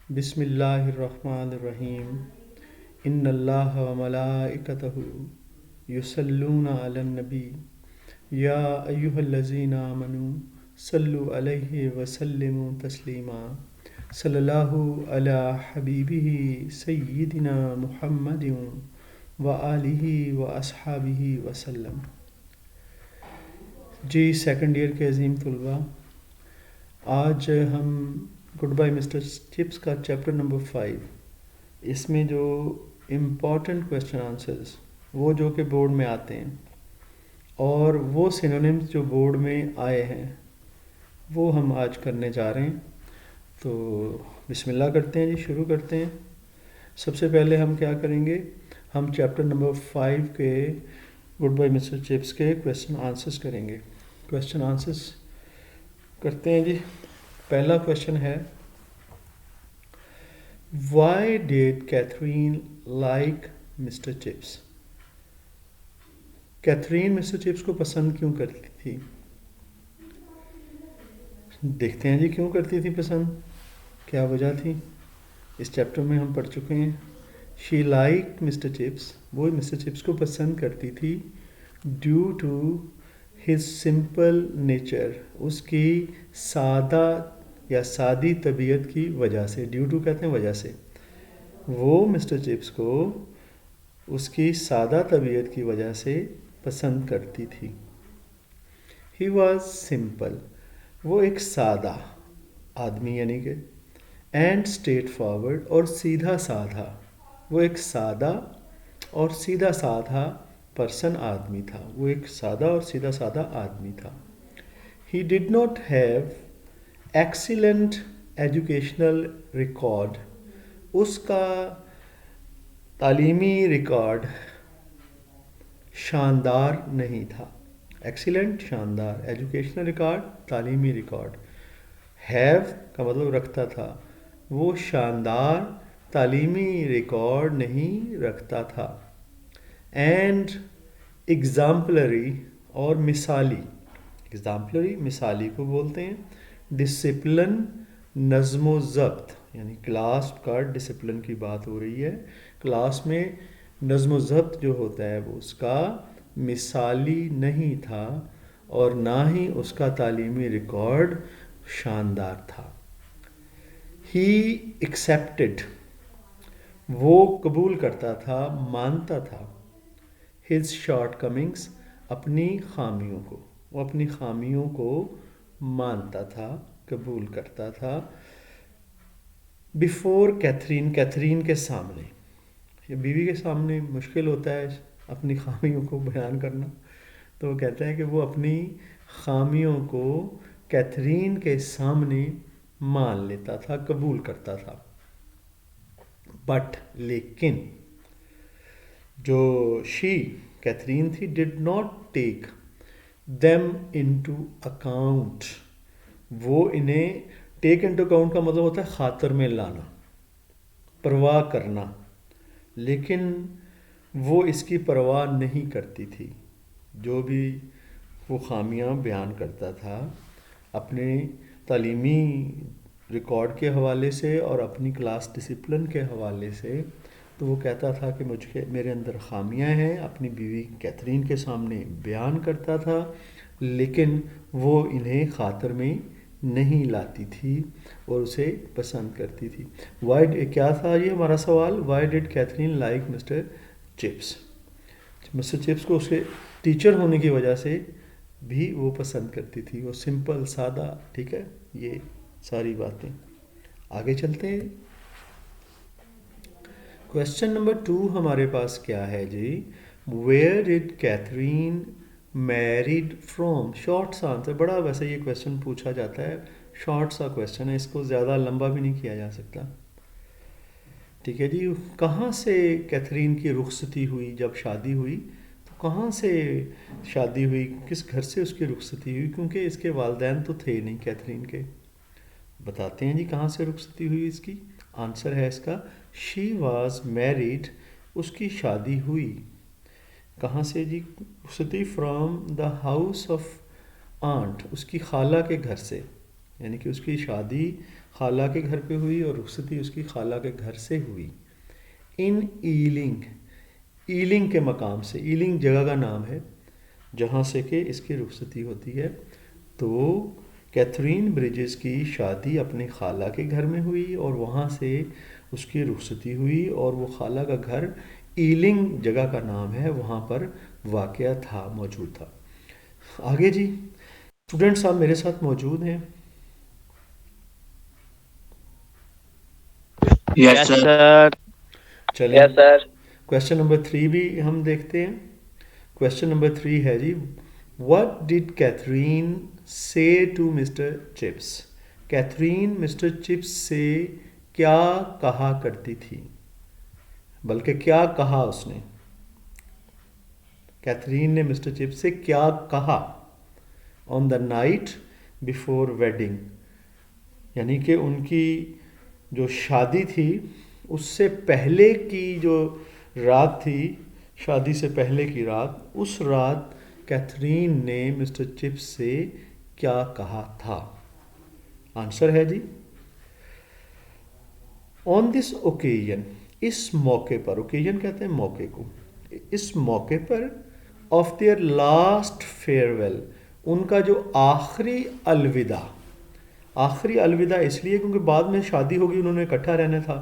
बिस्मिल्लाहिर्रहमानिर्रहीम। इन्नल्लाह व मलाइकतहु युसल्लूना अलन नबी या अय्युहल्लज़ीना आमनू सल्लु अलैहि व सल्लिमू तस्लीमा। सल्लल्लाहु अला हबीबिही सय्यिदिना मुहम्मदिन व आलिहि व अस्हाबिहि वसल्लम। जी सेकंड ईयर के अजीम तलबा, आज हम गुड बाय मिस्टर चिप्स का चैप्टर नंबर 5, इसमें जो इम्पॉर्टेंट क्वेश्चन आंसर्स वो जो कि बोर्ड में आते हैं और वो सिनोनिम्स जो बोर्ड में आए हैं वो हम आज करने जा रहे हैं। तो बिस्मिल्लाह करते हैं जी, शुरू करते हैं। सबसे पहले हम क्या करेंगे, हम चैप्टर नंबर 5 के गुड बाय मिस्टर चिप्स के क्वेश्चन आंसर्स करेंगे। क्वेश्चन आंसर्स करते हैं जी। पहला क्वेश्चन है, Why did Catherine like Mr. Chips? Catherine mister Chips को पसंद क्यों करती थी? देखते हैं जी क्यों करती थी पसंद, क्या वजह थी। इस चैप्टर में हम पढ़ चुके हैं। शी लाइक मिस्टर चिप्स, वो मिस्टर चिप्स को पसंद करती थी due to his simple nature, उसकी सादा या सादी तबीयत की वजह से। ड्यू टू कहते हैं वजह से। वो मिस्टर चिप्स को उसकी सादा तबीयत की वजह से पसंद करती थी। ही वॉज सिंपल, वो एक सादा आदमी यानी कि, एंड स्ट्रेट फॉरवर्ड, और सीधा साधा। वो एक सादा और सीधा साधा पर्सन आदमी था। वो एक सादा और सीधा साधा आदमी था। He did not have excellent educational record, उसका तालीमी रिकॉर्ड शानदार नहीं था। एक्सीलेंट शानदार, एजुकेशनल रिकॉर्ड तालीमी रिकॉर्ड। हैव का मतलब रखता था, वो शानदार तालीमी रिकॉर्ड नहीं रखता था। एंड एग्जाम्पलरी, और मिसाली, एग्जाम्पलरी मिसाली को बोलते हैं। डिसिप्लिन, नज़्म ज़ब्त, यानी क्लास का डिसिप्लिन की बात हो रही है। क्लास में नज़्म ज़ब्त जो होता है वो उसका मिसाली नहीं था, और ना ही उसका तालीमी रिकॉर्ड शानदार था। ही एक्सेप्टेड, वो कबूल करता था, मानता था। हिज शॉर्ट कमिंग्स, अपनी खामियों को, वो अपनी खामियों को मानता था, कबूल करता था। बिफोर कैथरीन, कैथरीन के सामने, ये बीवी के सामने मुश्किल होता है अपनी खामियों को बयान करना, तो वो कहता है कि वो अपनी खामियों को कैथरीन के सामने मान लेता था, कबूल करता था। बट लेकिन जो शी कैथरीन थी, did not take them into account, वो इन्हें, टेक इनटू अकाउंट का मतलब होता है खातर में लाना, परवाह करना, लेकिन वो इसकी परवाह नहीं करती थी। जो भी वो खामियां बयान करता था अपने तालीमी रिकॉर्ड के हवाले से और अपनी क्लास डिसिप्लिन के हवाले से, तो वो कहता था कि मुझे, मेरे अंदर खामियां हैं, अपनी बीवी कैथरीन के सामने बयान करता था, लेकिन वो इन्हें खातर में नहीं लाती थी और उसे पसंद करती थी। वाई, क्या था ये हमारा सवाल, why did Catherine like mister Chips? Mister Chips को उसके टीचर होने की वजह से भी वो पसंद करती थी। वो सिंपल सादा, ठीक है, ये सारी बातें। आगे चलते हैं। क्वेश्चन नंबर 2 हमारे पास क्या है जी, where did Catherine married from? Short सा आंसर, बड़ा वैसे ये क्वेश्चन पूछा जाता है, शॉर्ट सा क्वेश्चन है, इसको ज़्यादा लंबा भी नहीं किया जा सकता। ठीक है जी, कहाँ से कैथरीन की रुखसती हुई? जब शादी हुई तो कहाँ से शादी हुई, किस घर से उसकी रुखसती हुई? क्योंकि इसके वालिदैन तो थे नहीं कैथरीन के। बताते हैं जी कहाँ से रुखसती हुई इसकी। आंसर है इसका, शी वॉज मैरिड, उसकी शादी हुई कहाँ से जी? रुखसती from the house of aunt, उसकी खाला के घर से, यानी कि उसकी शादी खाला के घर पे हुई और रुखसती उसकी खाला के घर से हुई। इन ईलिंग, ईलिंग के मकाम से, ईलिंग जगह का नाम है जहाँ से कि इसकी रुखसती होती है। तो कैथरीन ब्रिजेस की शादी अपने खाला के घर में हुई और वहाँ से उसकी रुखसती हुई, और वो खाला का घर ईलिंग जगह का नाम है, वहाँ पर वाक़या था, मौजूद था। आगे जी, स्टूडेंट्स आप मेरे साथ मौजूद हैं? Yes, yes sir. सर। चलें, यस सर। क्वेश्चन नंबर 3 भी हम देखते हैं। क्वेश्चन नंबर 3 है जी, what did Catherine say to mister Chips? Catherine mister Chips से क्या कहा करती थी, बल्कि क्या कहा उसने? कैथरीन ने मिस्टर चिप्स से क्या कहा on the night before wedding, यानी कि उनकी जो शादी थी उससे पहले की जो रात थी, शादी से पहले की रात, उस रात कैथरीन ने मिस्टर चिप्स से क्या कहा था? आंसर है जी, ऑन दिस ओकेजन, इस मौके पर, ओकेजन कहते हैं मौके को, इस मौके पर, ऑफ देयर लास्ट फेयरवेल, उनका जो आखिरी अलविदा, आखिरी अलविदा इसलिए क्योंकि बाद में शादी होगी, उन्होंने इकट्ठा रहना था,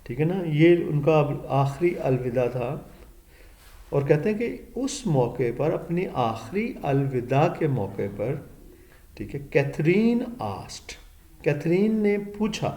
ठीक है ना, ये उनका आखिरी अलविदा था। और कहते हैं कि उस मौके पर, अपनी आखिरी अलविदा के मौके पर, ठीक है, कैथरीन आस्ट, कैथरीन ने पूछा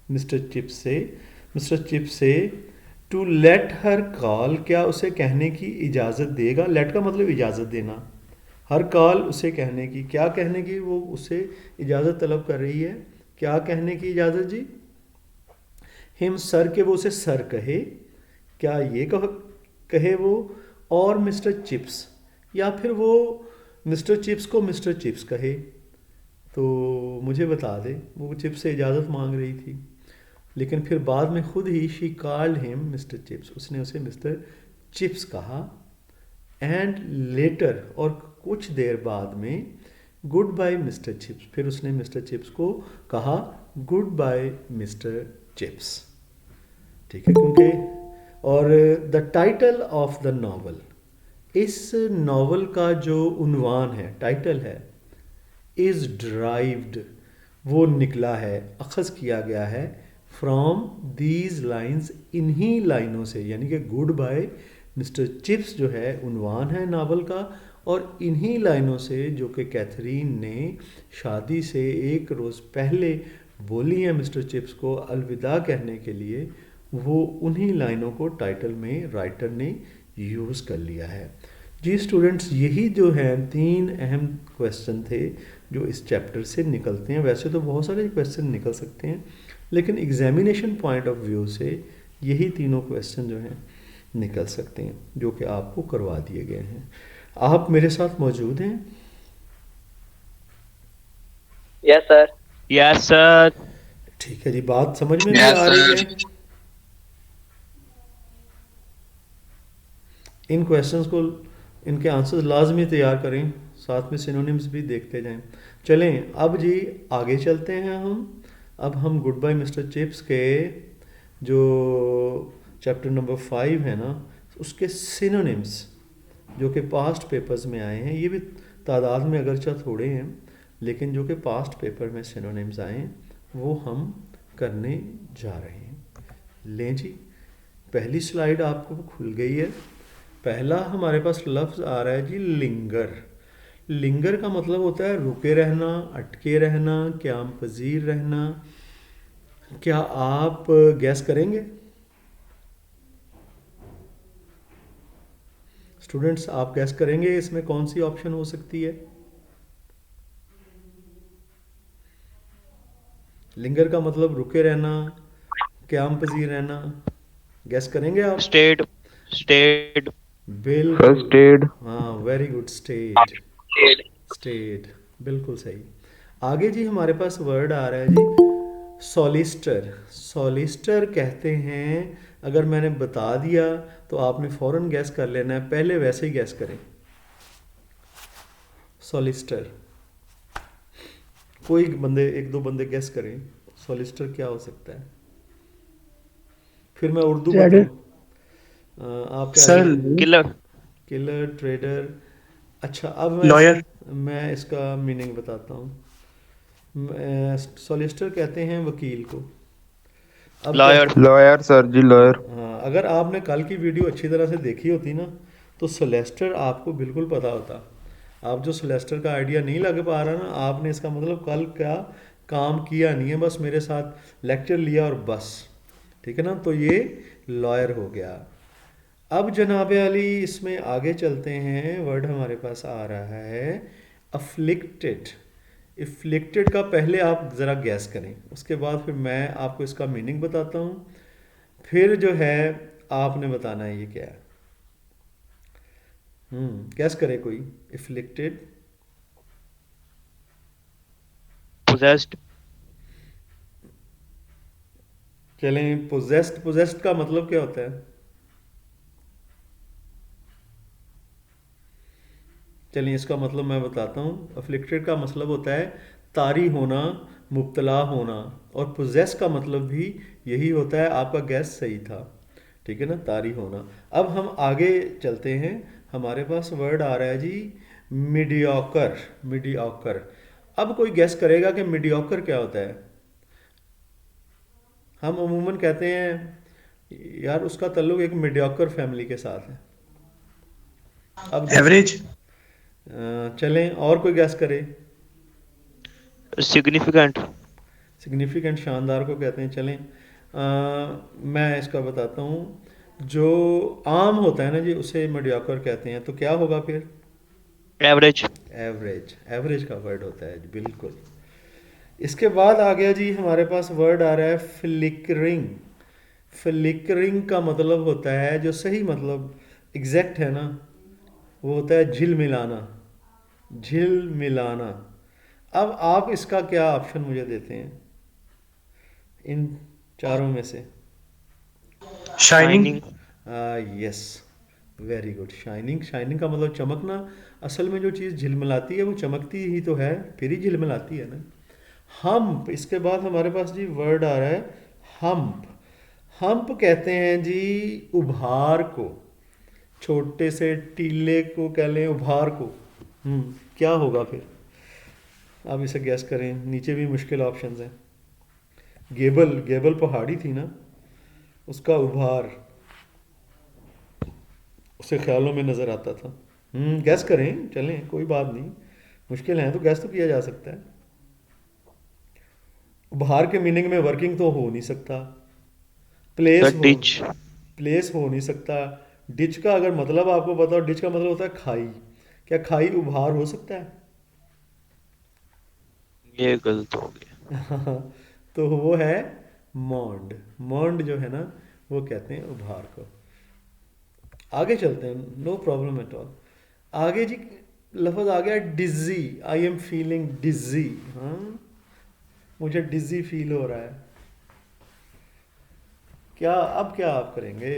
मिस्टर चिप्स से टू लेट हर कॉल, क्या उसे कहने की इजाज़त देगा? लेट का मतलब इजाज़त देना, हर कॉल उसे कहने की, क्या कहने की वो उससे इजाज़त तलब कर रही है? क्या कहने की इजाज़त जी? हिम सर, के वो उसे सर कहे, क्या ये कहे वो? और मिस्टर चिप्स, या फिर वो मिस्टर चिप्स को मिस्टर चिप्स कहे? तो मुझे बता दे, वो चिप्स से इजाज़त मांग रही थी, लेकिन फिर बाद में खुद ही she called him Mr Chips, उसने उसे मिस्टर चिप्स कहा। एंड लेटर, और कुछ देर बाद में, गुड बाय मिस्टर चिप्स, फिर उसने मिस्टर चिप्स को कहा गुड बाय मिस्टर चिप्स, ठीक है, क्योंकि, और the title of the novel, इस नावल का जो उन्वान है, टाइटल है, इज़ ड्राइव्ड, वो निकला है, अखज़ किया गया है, फ्रॉम दीज लाइन्स, इन्हीं लाइनों से, यानी कि गुड बाय मिस्टर चिप्स जो है उन्वान है नावल का, और इन्हीं लाइनों से जो कि कैथरीन ने शादी से एक रोज़ पहले बोली हैं मिस्टर चिप्स को अलविदा कहने के लिए, वो उन्हीं लाइनों को टाइटल में राइटर ने यूज़ कर लिया है। जी स्टूडेंट्स, यही जो हैं 3 अहम क्वेश्चन थे जो इस चैप्टर से निकलते हैं। वैसे तो बहुत सारे क्वेश्चन निकल सकते हैं, लेकिन एग्जामिनेशन पॉइंट ऑफ व्यू से यही तीनों क्वेश्चन जो हैं निकल सकते हैं, जो कि आपको करवा दिए गए हैं। आप मेरे साथ मौजूद हैं? Yes sir. Yes sir. ठीक है जी, बात समझ में भी Yes, आ रही sir. है? इन क्वेश्चंस को, इनके आंसर्स लाजमी तैयार करें, साथ में सिनोनिम्स भी देखते जाएं। चलें अब जी आगे चलते हैं हम। अब हम गुड बाय मिस्टर चिप्स के जो चैप्टर नंबर 5 है ना, उसके सिनोनिम्स जो कि पास्ट पेपर्स में आए हैं, ये भी तादाद में अगरचा थोड़े हैं, लेकिन जो कि पास्ट पेपर में सिनोनिम्स आए हैं वो हम करने जा रहे हैं। लें जी, पहली स्लाइड आपको खुल गई है। पहला हमारे पास लफ्ज़ आ रहा है जी लिंगर। लिंगर का मतलब होता है रुके रहना, अटके रहना, क़याम पजीर रहना। क्या आप गैस करेंगे स्टूडेंट्स? आप गैस करेंगे इसमें कौन सी ऑप्शन हो सकती है? लिंगर का मतलब रुके रहना, क़याम पजीर रहना। गैस करेंगे आप? स्टेड। स्टेड। बिल्कुल, First aid. हाँ, वेरी गुड, स्टेड। स्टेड, बिल्कुल सही। आगे जी हमारे पास वर्ड आ रहा है जी सॉलिस्टर। सॉलिस्टर कहते हैं, अगर मैंने बता दिया तो आपने फ़ौरन गैस कर लेना है, पहले वैसे ही गैस करें। सॉलिस्टर, कोई बंदे, एक दो बंदे गैस करें। सॉलिसिटर क्या हो सकता है? फिर मैं उर्दू ट्रेडर। बताऊं, आप क्या सर, Killer. Killer, trader. अच्छा, अब लॉयर। मैं इसका मीनिंग बताता हूँ। सॉलिसिटर कहते हैं वकील को। अब Lawyer. कैसे? लॉयर सर जी, लॉयर। हाँ, अगर आपने कल की वीडियो अच्छी तरह से देखी होती ना, तो सोलेस्टर आपको बिल्कुल पता होता। आप जो सोलेस्टर का आइडिया नहीं लग पा रहा ना, आपने इसका मतलब कल का काम किया नहीं है, बस मेरे साथ लेक्चर लिया और बस। ठीक है ना, तो ये लॉयर हो गया। अब जनाब अली इसमें आगे चलते हैं, वर्ड हमारे पास आ रहा है अफ्लिक्टेड। इफ्लिक्टेड का पहले आप ज़रा गैस करें, उसके बाद फिर मैं आपको इसका मीनिंग बताता हूँ। फिर जो है आपने बताना है ये क्या है। गैस करे कोई। इफ्लिक्टेड। Possessed. चलें, पोजेस्ड। पोजेस्ड का मतलब क्या होता है? चलिए इसका मतलब मैं बताता हूँ। अफ्लिक्टेड का मतलब होता है तारी होना, मुब्तला होना। और पोजेस का मतलब भी यही होता है। आपका गैस सही था, ठीक है ना, तारी होना। अब हम आगे चलते हैं, हमारे पास वर्ड आ रहा है जी मीडियोकर। मीडियोकर। अब कोई गैस करेगा कि मीडियोकर क्या होता है? हम अमूमन कहते हैं यार उसका ताल्लुक एक मीडियोकर फैमिली के साथ है। अब गैस एवरेज। चलें, और कोई गैस करे। Significant. सिग्निफिकेंट, शानदार को कहते हैं। चलें, मैं इसका बताता हूँ। जो आम होता है ना जी, उसे मीडियोकर कहते हैं। तो क्या होगा फिर? Average. एवरेज। एवरेज का वर्ड होता है जी, बिल्कुल। इसके बाद आ गया जी हमारे पास वर्ड आ रहा है फ्लिकरिंग। फ्लिकरिंग का मतलब होता है, जो सही मतलब एग्जैक्ट है ना, वो होता है झिलमिलाना। झिलमिलाना। अब आप इसका क्या ऑप्शन मुझे देते हैं इन चारों में से? Shining. Shining. Yes, very good. Shining. Shining का मतलब चमकना। असल में जो चीज़ झिलमिलाती है वो चमकती ही तो है, फिर ही झिलमिलाती है ना। हम्प। इसके बाद हमारे पास जी वर्ड आ रहा है हम्प। हम्प कहते हैं जी उभार को। छोटे से टीले को कह लें, उभार को। क्या होगा फिर? आप इसे गैस करें, नीचे भी मुश्किल ऑप्शंस हैं। गेबल। गेबल पहाड़ी थी ना, उसका उभार उसे ख्यालों में नजर आता था। गैस करें, चलें, कोई बात नहीं, मुश्किल है तो गैस तो किया जा सकता है। उभार के मीनिंग में वर्किंग तो हो नहीं सकता। The प्लेस हो ditch. प्लेस हो नहीं सकता। डिच का अगर मतलब आपको बताओ, डिच का मतलब होता है खाई। क्या खाई उभार हो सकता है? ये गलत हो गया. तो वो है मॉन्ड। मॉन्ड जो है ना, वो कहते हैं उभार को। आगे चलते हैं, नो प्रॉब्लम एट ऑल। आगे जी लफ्ज़ आ गया डिजी। आई एम फीलिंग डिजी। हाँ, मुझे डिजी फील हो रहा है। क्या अब क्या आप करेंगे?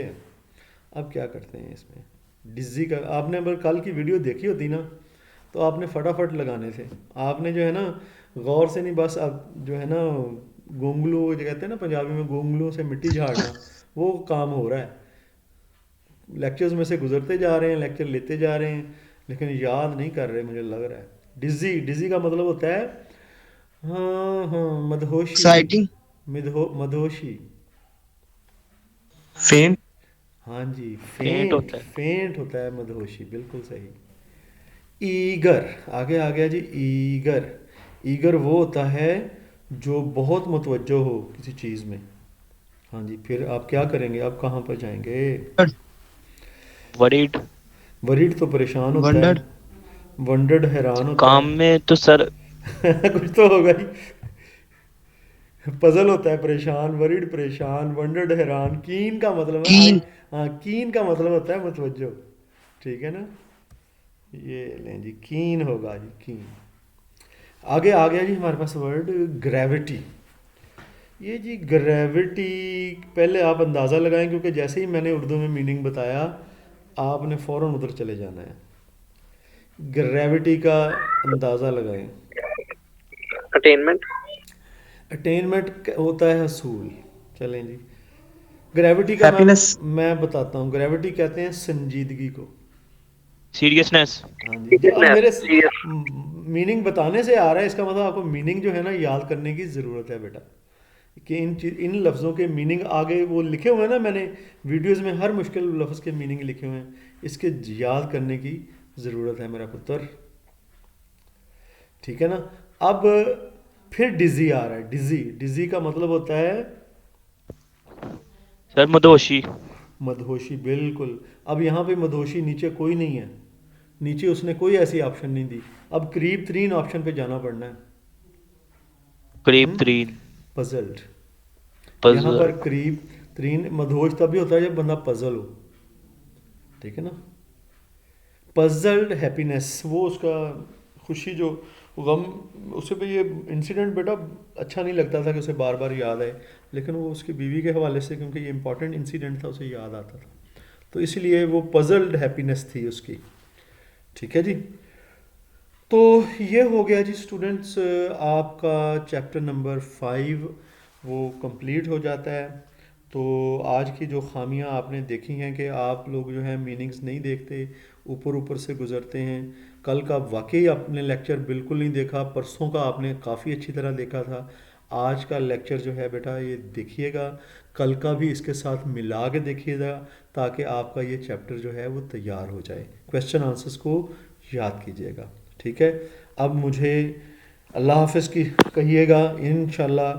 अब क्या करते हैं इसमें? डिजी का आपने अगर कल की वीडियो देखी होती ना, तो आपने फटाफट लगाने थे। आपने जो है ना गौर से नहीं, बस अब जो है ना गोंगलू जो कहते हैं ना पंजाबी में, गोंगलू से मिट्टी झाड़ना, वो काम हो रहा है। लेक्चर्स में से गुजरते जा रहे हैं, लेक्चर लेते जा रहे हैं, लेकिन याद नहीं कर रहे, मुझे लग रहा है। डिजी। डिजी का मतलब होता है हाँ हाँ मदहोशी। एक्साइटिंग। मदहोशी। फेंट। हाँ जी, Faint फेंट। होता है. फेंट होता है मदहोशी, बिल्कुल सही। ईगर। आगे आ गया जी ईगर। ईगर वो होता है जो बहुत मुतवज्जो हो किसी चीज़ में। हाँ जी, फिर आप क्या करेंगे? आप कहाँ पर जाएंगे? Worried. वरीड तो परेशान होता है। वंडर्ड। वंडर्ड हैरान होता काम में तो सर है। कुछ तो होगा ही। पजल होता है, परेशान। वरीड परेशान, वंडर्ड हैरान। कीन का मतलब है आई। कीन। हाँ, कीन का मतलब होता है मुतवज्जो। ठीक है ना, ये लें जी, कीन होगा जी, कीन। आगे आ गया जी हमारे पास वर्ड ग्रेविटी। ये जी ग्रेविटी, पहले आप अंदाज़ा लगाएं, क्योंकि जैसे ही मैंने उर्दू में मीनिंग बताया आपने फ़ौरन उधर चले जाना है। ग्रेविटी का अंदाज़ा लगाएं। अटेनमेंट. अटेनमेंट होता है हसूल। चलें जी, ग्रेविटी का Happiness. मैं बताता हूँ। ग्रेविटी कहते हैं संजीदगी को। सीरियसनेस। हाँ जी, जो अब मेरे मीनिंग बताने से आ रहा है, इसका मतलब आपको मीनिंग जो है ना याद करने की ज़रूरत है बेटा, कि इन लफ्ज़ों के मीनिंग आगे वो लिखे हुए हैं ना, मैंने वीडियोस में हर मुश्किल लफ्ज़ के मीनिंग लिखे हुए हैं, इसके याद करने की ज़रूरत है मेरा पुत्र। ठीक है ना। अब फिर डिज़ी आ रहा है। डिज़ी, डिज़ी का मतलब होता है सर मदोशी। मदहोशी, बिल्कुल। अब यहाँ पे मदहोशी नीचे कोई नहीं है, नीचे उसने कोई ऐसी ऑप्शन नहीं दी। अब करीब तरीन ऑप्शन पे जाना पड़ना है। करीब तरीन। पजल्ड। यहाँ पर पजल। करीब तरीन मदहोश तभी होता है जब बंदा पजल हो। ठीक है ना। पजल्ड हैप्पीनेस, वो उसका खुशी जो गम, उसे भी ये इंसिडेंट बेटा अच्छा नहीं लगता था कि उसे बार बार याद आए, लेकिन वो उसकी बीवी के हवाले से, क्योंकि ये इंपॉर्टेंट इंसिडेंट था, उसे याद आता था, तो इसलिए वो पजल्ड हैप्पीनेस थी उसकी। ठीक है जी। तो ये हो गया जी स्टूडेंट्स, आपका चैप्टर नंबर 5 वो कंप्लीट हो जाता है। तो आज की जो खामियां आपने देखी हैं कि आप लोग जो है मीनिंग्स नहीं देखते, ऊपर ऊपर से गुजरते हैं। कल का वाकई आपने लेक्चर बिल्कुल नहीं देखा, परसों का आपने काफ़ी अच्छी तरह देखा था। आज का लेक्चर जो है बेटा ये देखिएगा, कल का भी इसके साथ मिला के देखिएगा, ताकि आपका ये चैप्टर जो है वो तैयार हो जाए। क्वेश्चन आंसर्स को याद कीजिएगा। ठीक है। अब मुझे अल्लाह हाफ़िज़ की कहिएगा, इंशाल्लाह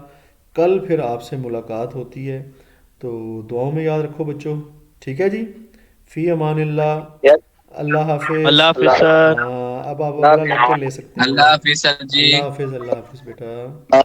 कल फिर आपसे मुलाकात होती है, तो दुआओं में याद रखो बच्चों। ठीक है जी। फ़ी अमानिल्लाह। Yes. अल्लाह हाफ़िज़। अल्लाह हाफिज सर। अब आप अगला लेक्चर ले सकते हैं। अल्लाह हाफिज सर जी। अल्लाह हाफ़िज़, अल्लाह हाफ़िज़ बेटा।